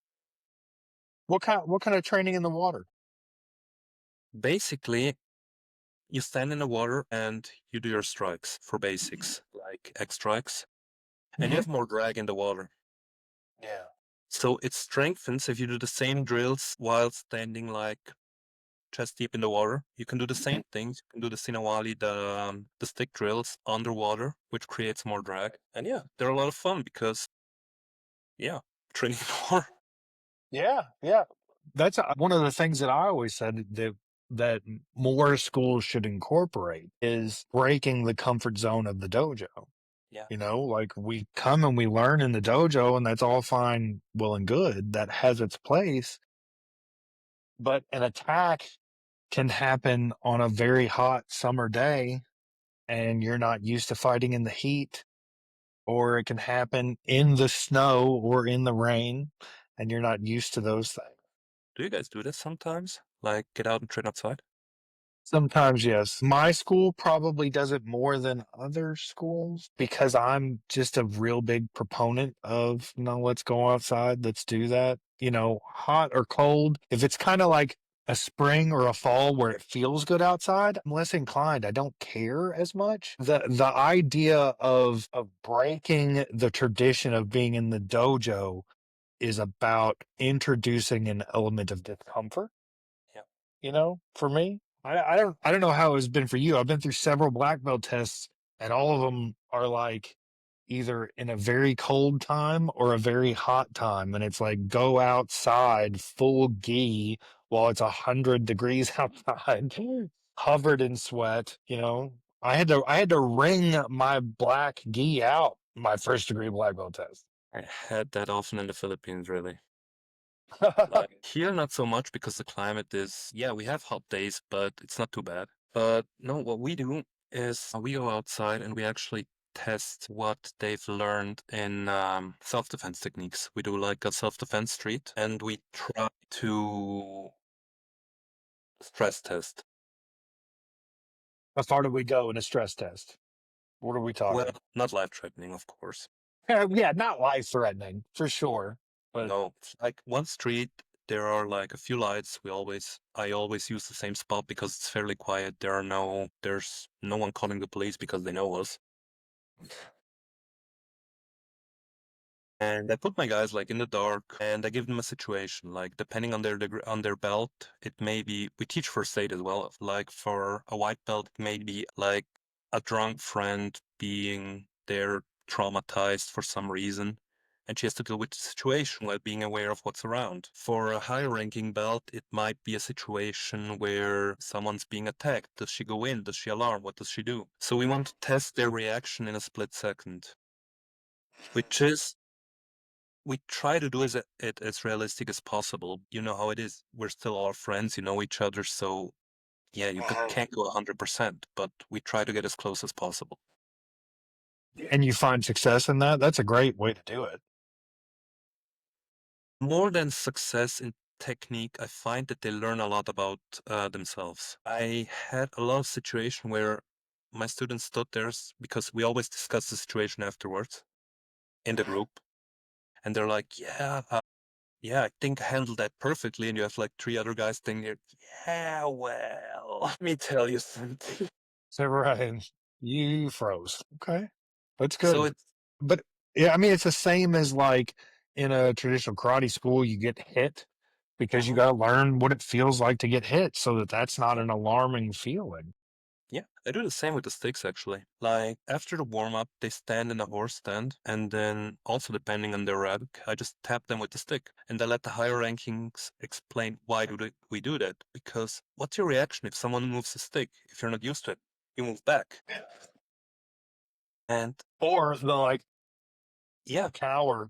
What kind of training in the water? Basically, you stand in the water and you do your strikes for basics, like X strikes, and you Hmm. have more drag in the water. Yeah. So it strengthens if you do the same drills while standing like chest deep in the water. You can do the same things. You can do the sinawali, the stick drills underwater, which creates more drag. And yeah, they're a lot of fun because yeah, training more. Yeah, yeah. That's one of the things that I always said that more schools should incorporate is breaking the comfort zone of the dojo. Yeah. Like we come and we learn in the dojo, and that's all fine, well and good. That has its place, but an attack can happen on a very hot summer day, and you're not used to fighting in the heat, or it can happen in the snow or in the rain, and you're not used to those things. Do you guys do this sometimes? Like get out and train outside? Sometimes, yes. My school probably does it more than other schools because I'm just a real big proponent of, let's go outside, let's do that. Hot or cold. If it's kind of like a spring or a fall where it feels good outside, I'm less inclined. I don't care as much. The idea of breaking the tradition of being in the dojo is about introducing an element of discomfort, for me. I don't know how it's been for you. I've been through several black belt tests, and all of them are like either in a very cold time or a very hot time, and it's like go outside full gi while it's 100 degrees outside, covered in sweat. I had to wring my black gi out my first degree black belt test. I had that often in the Philippines, really. Like here, not so much because the climate is, yeah, we have hot days, but it's not too bad. But no, what we do is we go outside and we actually test what they've learned in self-defense techniques. We do like a self-defense street and we try to stress test. How far do we go in a stress test? What are we Well, talking? not life-threatening, of course. Yeah, not life threatening for sure, but No, it's like one street, there are like a few lights. I always use the same spot because it's fairly quiet. There's no one calling the police because they know us. And I put my guys like in the dark and I give them a situation, like depending on on their belt, it may be, we teach first aid as well. Like for a white belt, it may be like a drunk friend being there traumatized for some reason. And she has to deal with the situation while being aware of what's around. For a higher ranking belt, it might be a situation where someone's being attacked. Does she go in? Does she alarm? What does she do? So we want to test their reaction in a split second, which is we try to do it as realistic as possible. You know how it is. We're still all friends, you know each other, so yeah, can't go 100%, but we try to get as close as possible. and you find success in that. That's a great way to do it. More than success in technique, I find that they learn a lot about themselves. I had a lot of situation where my students stood there because we always discuss the situation afterwards in the group, and they're like, yeah, I think I handled that perfectly. And you have like three other guys thinking, yeah, well, let me tell you something. So, right, you froze. Okay, that's So good. it's, But yeah, I mean, it's the same as like in a traditional karate school, you get hit because you Mhm. got to learn what it feels like to get hit, so that that's not Yeah, an alarming feeling. yeah, I do the same with the sticks actually. Like after the warm up, they stand in a horse stand, and then also depending on their rank, I just tap them with the stick, and I let the higher rankings explain why we do that. Because what's your reaction if someone moves a stick? If you're not used to it, you move back, and Or the like yeah, cower.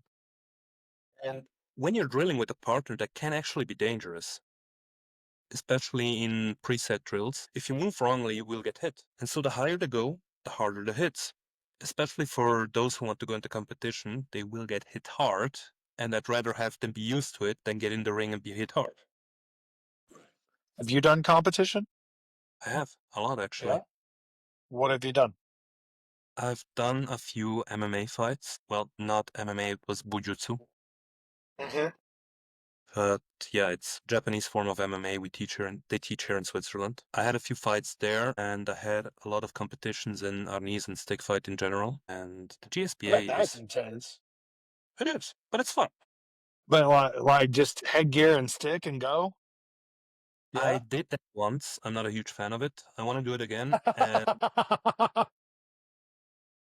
and when you're drilling with a partner, that can actually be dangerous, especially in preset drills. If you move wrongly, you will get hit. And so the higher they go, the harder the hits. Especially for those who want to go into competition, they will get hit hard, and I'd rather have them be used to it than get in the ring and be hit hard. Have you done competition? I have a lot Yeah. actually. What have you done? I've done a few MMA fights. Well, not MMA, it was Bujutsu. Hmm. But yeah, it's Japanese form of MMA they teach here in Switzerland. I had a few fights there and I had a lot of competitions in arnis and stick fight in general. And the I GSPA bet that's is, intense. it is, but it's fun. But like just headgear and stick and go. I Yeah. did that once. I'm not a huge fan of it. I want to do it again. And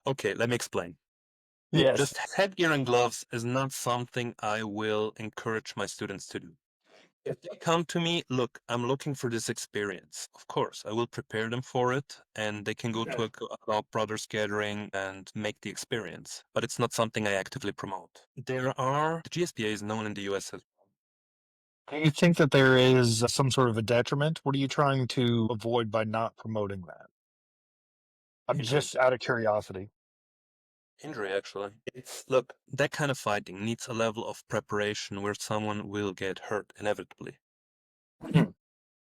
okay, let me explain. Yes. Just headgear and gloves is not something I will encourage my students to do. If they come to me, look, I'm looking for this experience. Of course, I will prepare them for it and they can go to a club brothers gathering and make the experience. But it's not something I actively promote. The GSPA is known in the US as Do you think that there is some sort of a detriment? What are you trying to avoid by not promoting that? I'm injury. just out of curiosity. Injury, actually. Look, that kind of fighting needs a level of preparation where someone will get hurt inevitably.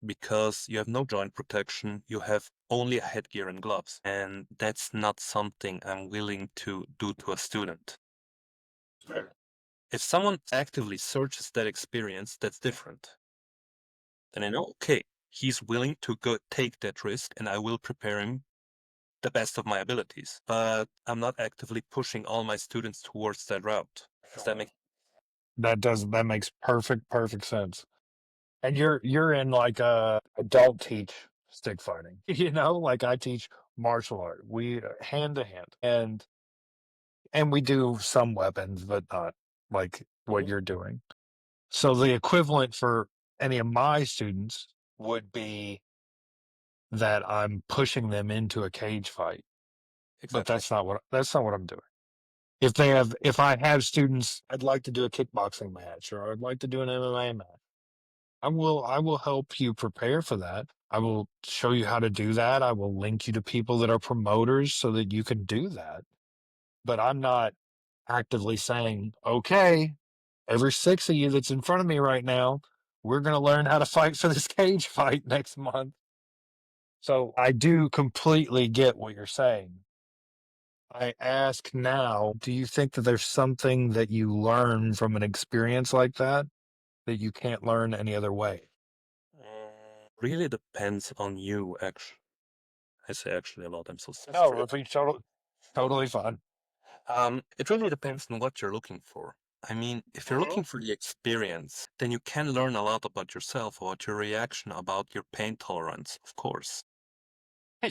because you have no joint protection, you have only a headgear and gloves. And that's not something I'm willing to do to a student. If someone actively searches that experience, that's different. Then I know, okay, he's willing to go take that risk and I will prepare him the best of my abilities. But I'm not actively pushing all my students towards that route. Does that make That makes perfect sense. And you're in like a adult teach stick fighting. Like I teach martial art. We hand to hand. And we do some weapons, but not like what you're doing. So the equivalent for any of my students would be that I'm pushing them into a cage fight. But exactly? that's not what I'm doing. If I have students, I'd like to do a kickboxing match or I'd like to do an MMA match. I will help you prepare for that. I will show you how to do that. I will link you to people that are promoters so that you can do that. But I'm not actively saying, okay, every six of you that's in front of me right now, we're going to learn how to fight for this cage fight next month. So I do completely get what you're saying. I ask now, do you think that there's something that you learn from an experience like that you can't learn any other way? Really depends on you, actually. I say actually a lot. I'm so sorry. No, if we totally fine. It really depends on what you're looking for. I mean, if you're looking for the experience, then you can learn a lot about yourself, about your reaction, about your pain tolerance, of course.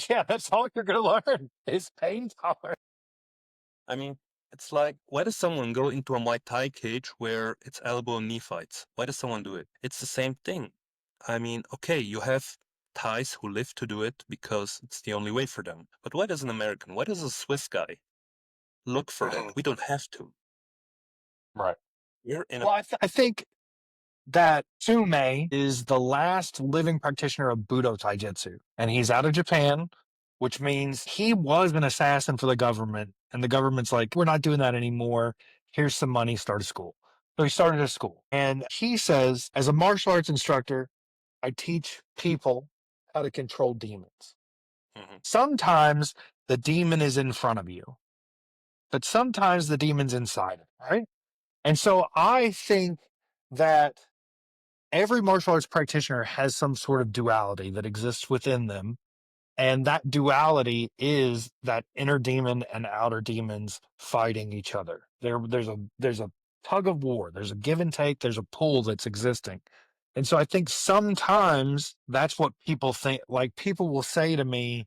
Yeah, that's all you're going to learn is pain tolerance. I mean, it's like, why does someone go into a Muay Thai cage where it's elbow and knee fights? Why does someone do it? It's the same thing. I mean, okay, you have Thais who live to do it because it's the only way for them. But why does an American, why does a Swiss guy look for that? We don't have to. Right. We're in a Well, I think that Tsume is the last living practitioner of Budo Taijutsu, and he's out of Japan, which means he was an assassin for the government, and the government's like, we're not doing that anymore. Here's some money, start a school. So he started a school, and he says, as a martial arts instructor, I teach people how to control demons. Mhm. Sometimes the demon is in front of you, but sometimes the demon's inside, right? And so I think that every martial arts practitioner has some sort of duality that exists within them. And that duality is that inner demon and outer demons fighting each other. There's a tug of war, there's a give and take, there's a pull that's existing. And so I think sometimes that's what people think. Like people will say to me,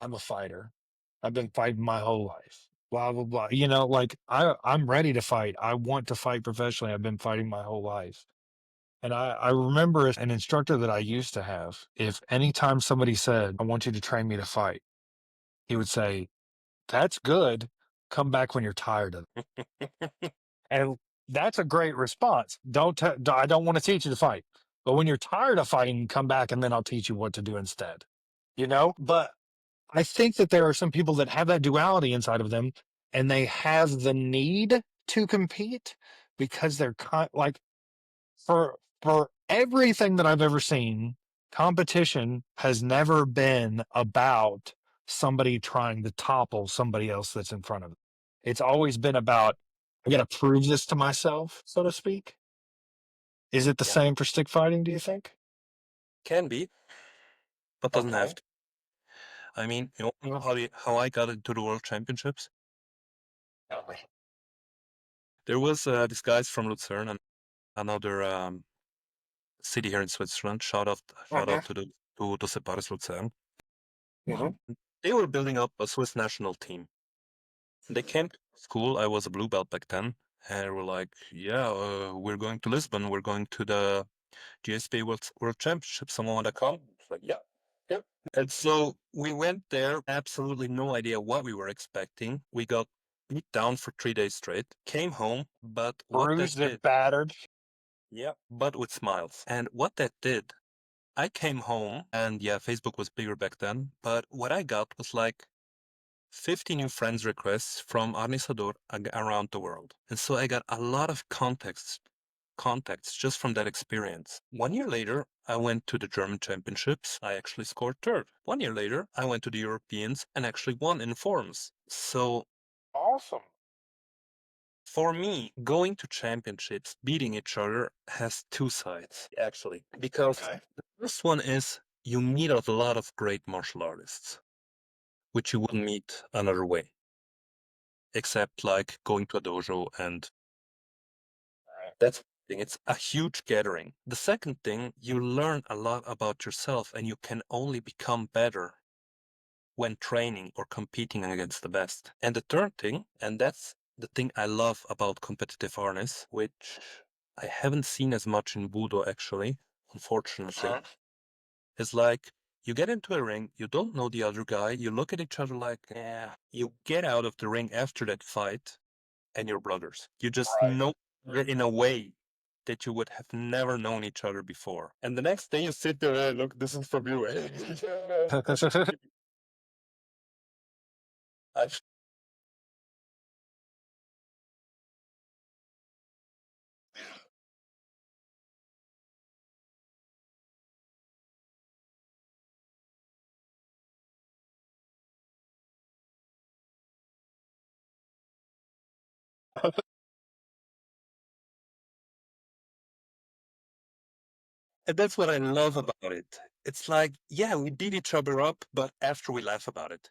I'm a fighter. I've been fighting my whole life. Blah blah blah. Like I'm ready to fight. I want to fight professionally. I've been fighting my whole life. And I remember as an instructor that I used to have, if anytime somebody said, I want you to train me to fight, he would say, that's good. Come back when you're tired of it. And that's a great response. I don't want to teach you to fight. But when you're tired of fighting, come back and then I'll teach you what to do instead. But I think that there are some people that have that duality inside of them and they have the need to compete because they're like, for everything that I've ever seen, competition has never been about somebody trying to topple somebody else that's in front of them. It's always been about, I got to prove this to myself, so to speak. Is it the Yeah. same for stick fighting, do you think? Can be, but doesn't Okay. have to. I mean, you know how I got into the World Championships? Tell me. There was this guys from Lucerne and another city here in Switzerland. Shout out to the Separis Lucerne. Mhm. They were building up a Swiss national team. They came to school. I was a blue belt back then, and they were like, "Yeah, we're going to Lisbon. We're going to the GSP World Championship. Someone want to come?" It's like, yeah, yeah. And so we went there. Absolutely no idea what we were expecting. We got beat down for 3 days straight. Came home, but what that Bruised and did, battered. yeah, but with smiles. And what that did, I came home, and yeah, Facebook was bigger back then. But what I got was like 50 new friends requests from organizador around the world. And so I got a lot of context contacts just from that experience. 1 year later, I went to the German championships. I actually scored third. 1 year later, I went to the Europeans and actually won in forums. So Awesome. for me, going to championships, beating each other has two sides, actually. Because Okay. the first one is you meet a lot of great martial artists, which you wouldn't meet another way, except like going to a dojo, and that's the thing. It's a huge gathering. The second thing, you learn a lot about yourself, and you can only become better when training or competing against the best. And the third thing, and that's the thing I love about competitive harness, which I haven't seen as much in Budo actually, unfortunately, is like you get into a ring, you don't know the other guy, you look at each other like, yeah, you get out of the ring after that fight and you're brothers. You just know in a way that you would have never known each other before. And the next day you sit there, hey, look, this is from you. I And that's what I love about it. It's like, yeah, we beat each other up, but after we laugh about it.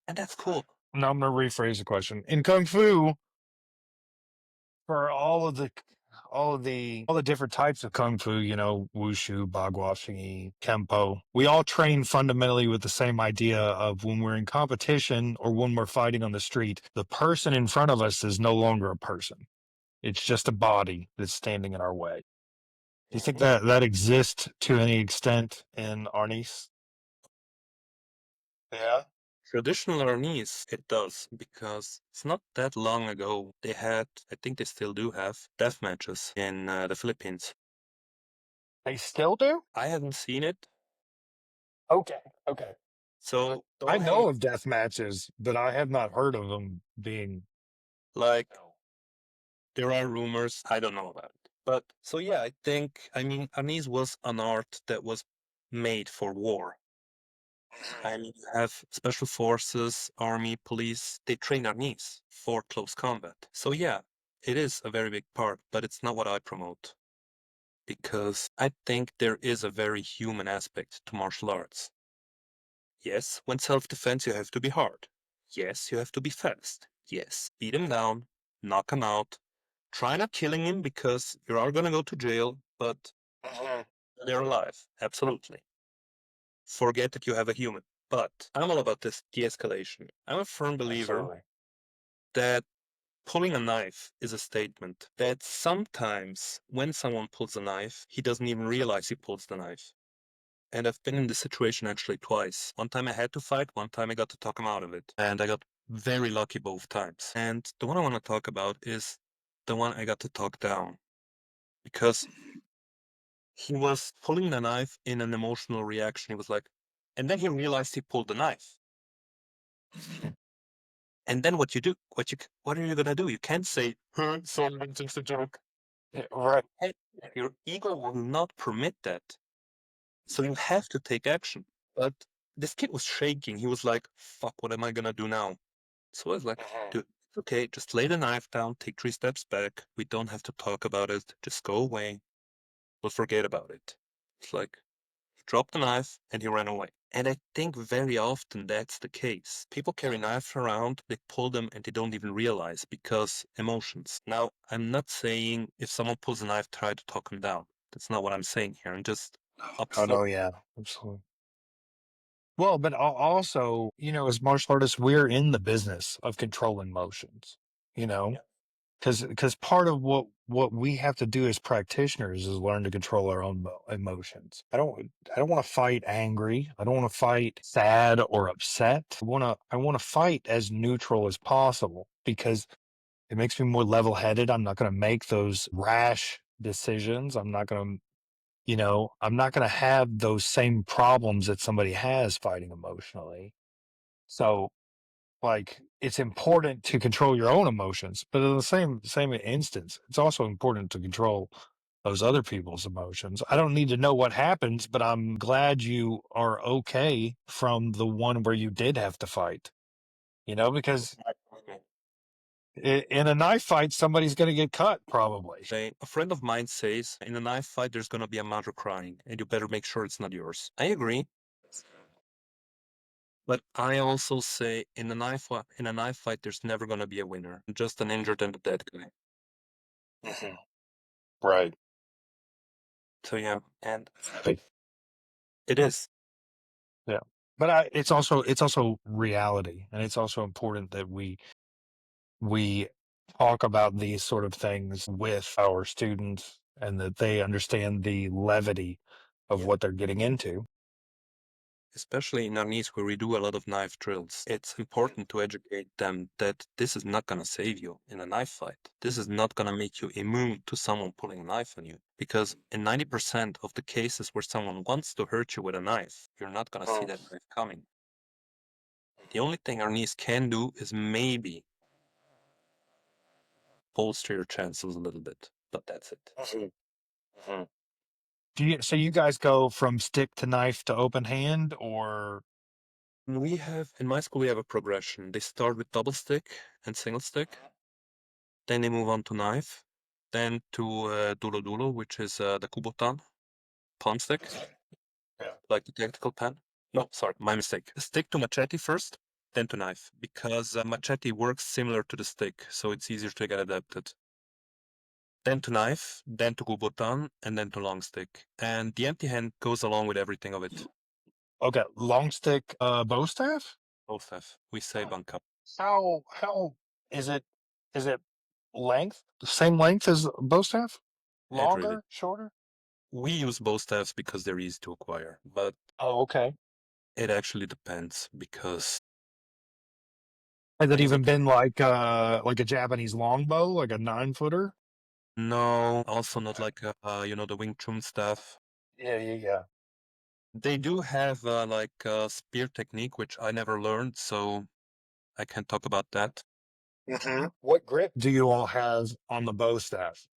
And that's cool. Now I'm gonna rephrase the question. In Kung Fu, for all the different types of Kung Fu, Wushu, Bagua, Xingyi, Kempo, we all train fundamentally with the same idea of when we're in competition or when we're fighting on the street, the person in front of us is no longer a person. It's just a body that's standing in our way. Do you think that exists to any extent in Arnis? Yeah. Traditional Arnis, it does, because it's not that long ago they had, I think they still do have, death matches in the Philippines. They still do? I haven't seen it, Okay. Okay. so I don't know hate. of death matches, but I have not heard of them being. Like, there are rumors, I don't know about it. But, so yeah, I mean, Arnis was an art that was made for war. I mean, you have special forces, army, police, they train armies for close combat. So yeah, it is a very big part, but it's not what I promote. Because I think there is a very human aspect to martial arts. Yes, when self-defense you have to be hard. Yes, you have to be fast. Yes, beat him down, knock him out. Try not killing him because you are gonna go to jail, but they're alive. Absolutely. Forget that you have a human. But I'm all about this de-escalation. I'm a firm believer Absolutely. that pulling a knife is a statement. That sometimes when someone pulls a knife, he doesn't even realize he pulls the knife. And I've been in this situation actually twice. One time I had to fight, one time I got to talk him out of it. And I got very lucky both times. And the one I want to talk about is the one I got to talk down. Because he was pulling the knife in an emotional reaction. He was like, and then he realized he pulled the knife. And then what you do? What are you gonna do? You can't say, huh, sorry, just a joke. Right. Your ego will not permit that. So you have to take action. But this kid was shaking. He was like, fuck, what am I gonna do now? So I was like, dude, it's okay, just lay the knife down, take 3 steps back. We don't have to talk about it. Just go away. We'll forget about it. It's like, he dropped the knife and he ran away. And I think very often that's the case. People carry knives around, they pull them and they don't even realize because emotions. Now, I'm not saying if someone pulls a knife, try to talk him down. That's not what I'm saying here. I'm just Oh observing. no, yeah, absolutely. Well, but also, as martial artists, we're in the business of controlling motions. You know, because part of what we have to do as practitioners is learn to control our own emotions. I don't want to fight angry. I don't want to fight sad or upset. I want to fight as neutral as possible because it makes me more level-headed. I'm not going to make those rash decisions. I'm not going to have those same problems that somebody has fighting emotionally. So, like, it's important to control your own emotions, but in the same instance, it's also important to control those other people's emotions. I don't need to know what happens, but I'm glad you are okay from the one where you did have to fight, because in a knife fight, somebody's going to get cut probably. A friend of mine says, in a knife fight, there's gonna be a mother crying, and you better make sure it's not yours. I agree. But I also say in a knife fight, there's never gonna be a winner. Just an injured and a dead guy. Mhm. Right. So yeah, and it is. Yeah. But it's also reality, and it's also important that we talk about these sort of things with our students and that they understand the levity of Yeah. what they're getting into. Especially in our niche where we do a lot of knife drills. It's important to educate them that this is not gonna save you in a knife fight. This is not gonna make you immune to someone pulling a knife on you. Because in 90% of the cases where someone wants to hurt you with a knife, you're not gonna see that knife coming. The only thing our niece can do is maybe bolster your chances a little bit, but that's it. Mhm. So you guys go from stick to knife to open hand, or In my school, we have a progression. They start with double stick and single stick. Then they move on to knife. Then to dulo dulo, which is the kubotan, palm stick, yeah. like the tactical pen. No, sorry, my mistake. Stick to machete first, then to knife, because machete works similar to the stick, so it's easier to get adapted. Then to knife, then to kubotan, and then to long stick. And the empty hand goes along with everything of it. Okay, long stick, bow staff. Both have. We say banka. How is it? Is it length? The same length as bow staff? It really. Longer, shorter? We use bow staffs because they're easy to acquire, but Oh, okay. it actually depends because Has it when you even look at been like a Japanese longbow, like a 9-footer? no, also not like the Wing Chun stuff. Yeah. They do have like a spear technique, which I never learned, so I can't talk about that. What grip do you all have on the bow staff?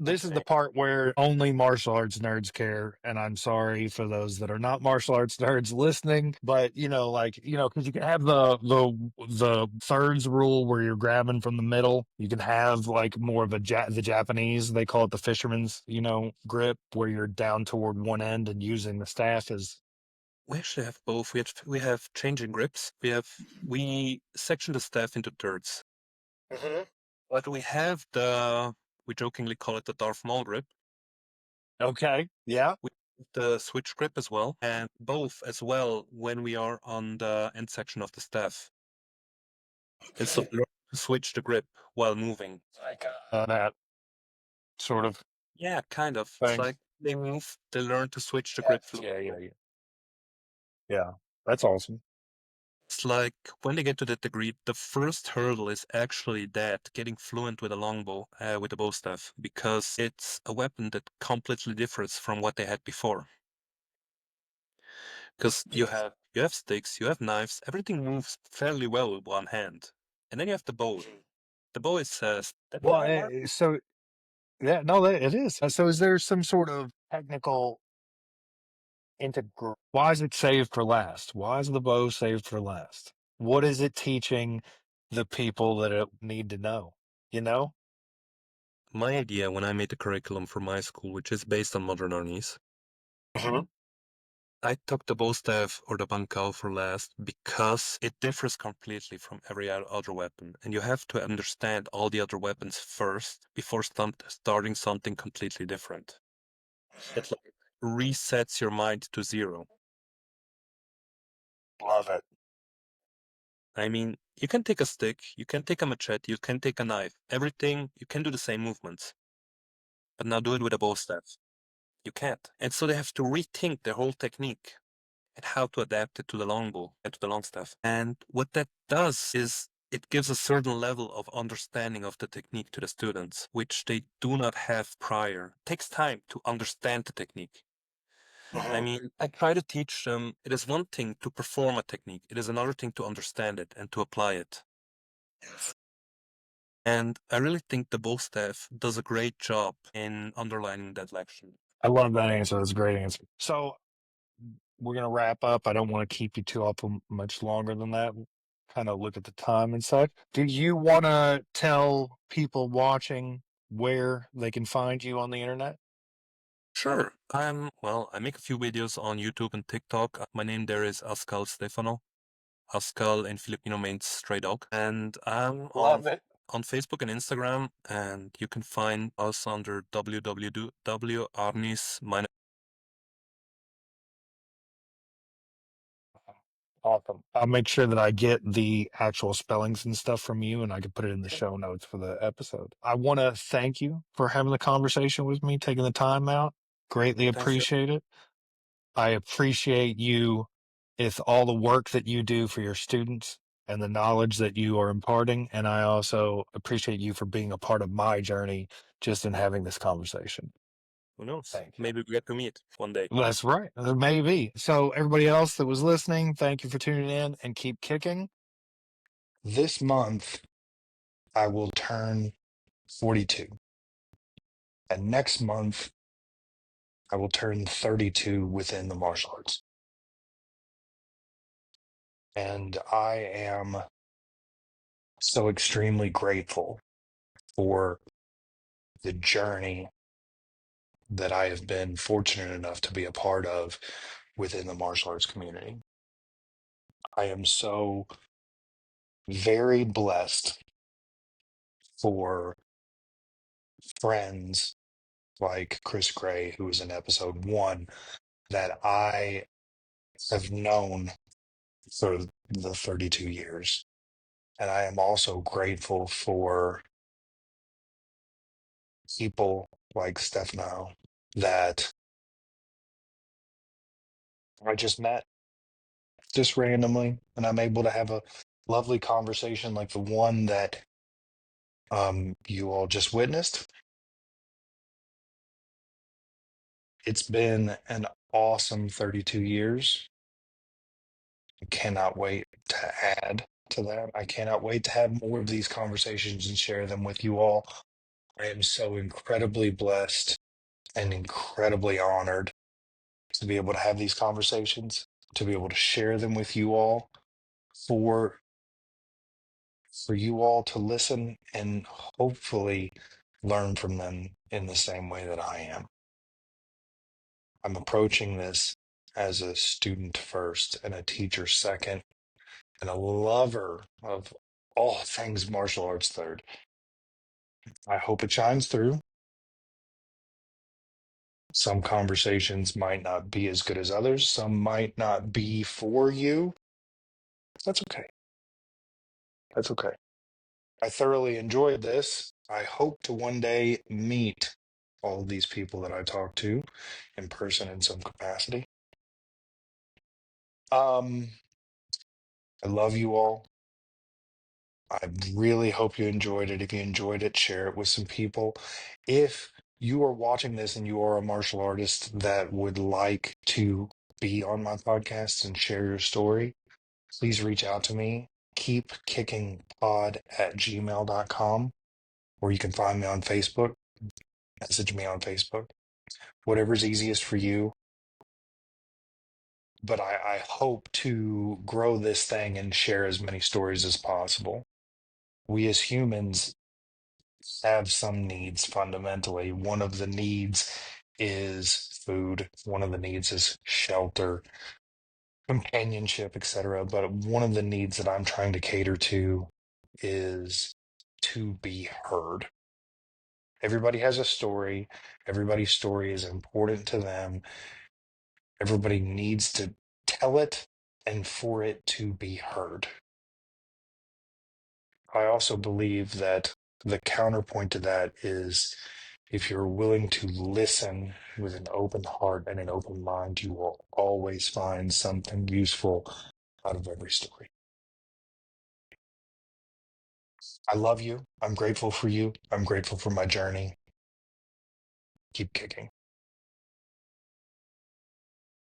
This is the Okay. part where only martial arts nerds care, and I'm sorry for those that are not martial arts nerds listening, but because you can have the thirds rule where you're grabbing from the middle. You can have like more of the Japanese, they call it the fisherman's, grip, where you're down toward one end and using the staff as. We actually have both. We have changing grips. We section the staff into thirds, Mhm. but we jokingly call it the Darth Maul grip. Okay. Yeah. We have the switch grip as well, and both as well when we are on the end section of the staff. And so learn to switch the grip while moving. Like that sort of Yeah, kind of. It's thing. like they move, they learn to switch the grip. Yeah. Yeah. That's awesome. It's like when they get to that degree, the first hurdle is actually that getting fluent with a longbow, with a bow staff, because it's a weapon that completely differs from what they had before. Because you have sticks, you have knives, everything moves fairly well with one hand, and then you have the bow. The bow is that Well, line mark. so yeah, no, it is. So is there some sort of technical integral? Why is it saved for last? Why is the bow saved for last? What is it teaching the people that it need to know? You know? My idea when I made the curriculum for my school, which is based on modern armies, Mhm. I took the bow staff or the bankal for last because it differs completely from every other weapon, and you have to understand all the other weapons first before starting something completely different. It like resets your mind to zero. Love it. I mean, you can take a stick, you can take a machete, you can take a knife, everything, you can do the same movements, but now do it with a bow staff. You can't. And so they have to rethink their whole technique and how to adapt it to the longbow and to the long staff. And what that does is it gives a certain level of understanding of the technique to the students, which they do not have prior. It takes time to understand the technique. I Mhm. mean, I try to teach them it is one thing to perform a technique, it is another thing to understand it and to apply it. And I really think the both staff does a great job in underlining that lection. I love that answer. That's a great answer. So we're going to wrap up. I don't want to keep you too up much longer than that. Kind of look at the time and such. Do you want to tell people watching where they can find you on the internet? Sure. I make a few videos on YouTube and TikTok. My name there is Ascal Stefano. Ascal in Filipino means stray dog. And I'm Love it. on Facebook and Instagram, and you can find us under www.arnis. Awesome. I'll make sure that I get the actual spellings and stuff from you and I can put it in the show notes for the episode. I want to thank you for having the conversation with me, taking the time out. Greatly Thank you. appreciate it. I appreciate you with all the work that you do for your students and the knowledge that you are imparting. And I also appreciate you for being a part of my journey just in having this conversation. Who knows? Thank you. Maybe we get to meet one day. That's right. Maybe. So, everybody else that was listening, thank you for tuning in and keep kicking. This month, I will turn 42. And next month, I will turn 32 within the martial arts. And I am so extremely grateful for the journey that I have been fortunate enough to be a part of within the martial arts community. I am so very blessed for friends like Chris Gray, who was in episode 1, that I have known for the 32 years. And I am also grateful for people like Stefano that I just met just randomly, and I'm able to have a lovely conversation like the one that you all just witnessed. It's been an awesome 32 years. I cannot wait to add to that. I cannot wait to have more of these conversations and share them with you all. I am so incredibly blessed and incredibly honored to be able to have these conversations, to be able to share them with you all, for you all to listen and hopefully learn from them in the same way that I am. I'm approaching this as a student first and a teacher second and a lover of all things martial arts third. I hope it shines through. Some conversations might not be as good as others. Some might not be for you. That's okay. That's okay. I thoroughly enjoyed this. I hope to one day meet all of these people that I talk to in person in some capacity. I love you all. I really hope you enjoyed it. If you enjoyed it, share it with some people. If you are watching this and you are a martial artist that would like to be on my podcast and share your story, please reach out to me. keepkickingpod@gmail.com, or you can find me on Facebook. Message me on Facebook. Whatever's easiest for you. But I hope to grow this thing and share as many stories as possible. We as humans have some needs fundamentally. One of the needs is food, one of the needs is shelter, companionship, etc. But one of the needs that I'm trying to cater to is to be heard. Everybody has a story. Everybody's story is important to them. Everybody needs to tell it and for it to be heard. I also believe that the counterpoint to that is if you're willing to listen with an open heart and an open mind, you will always find something useful out of every story. I love you. I'm grateful for you. I'm grateful for my journey. Keep kicking.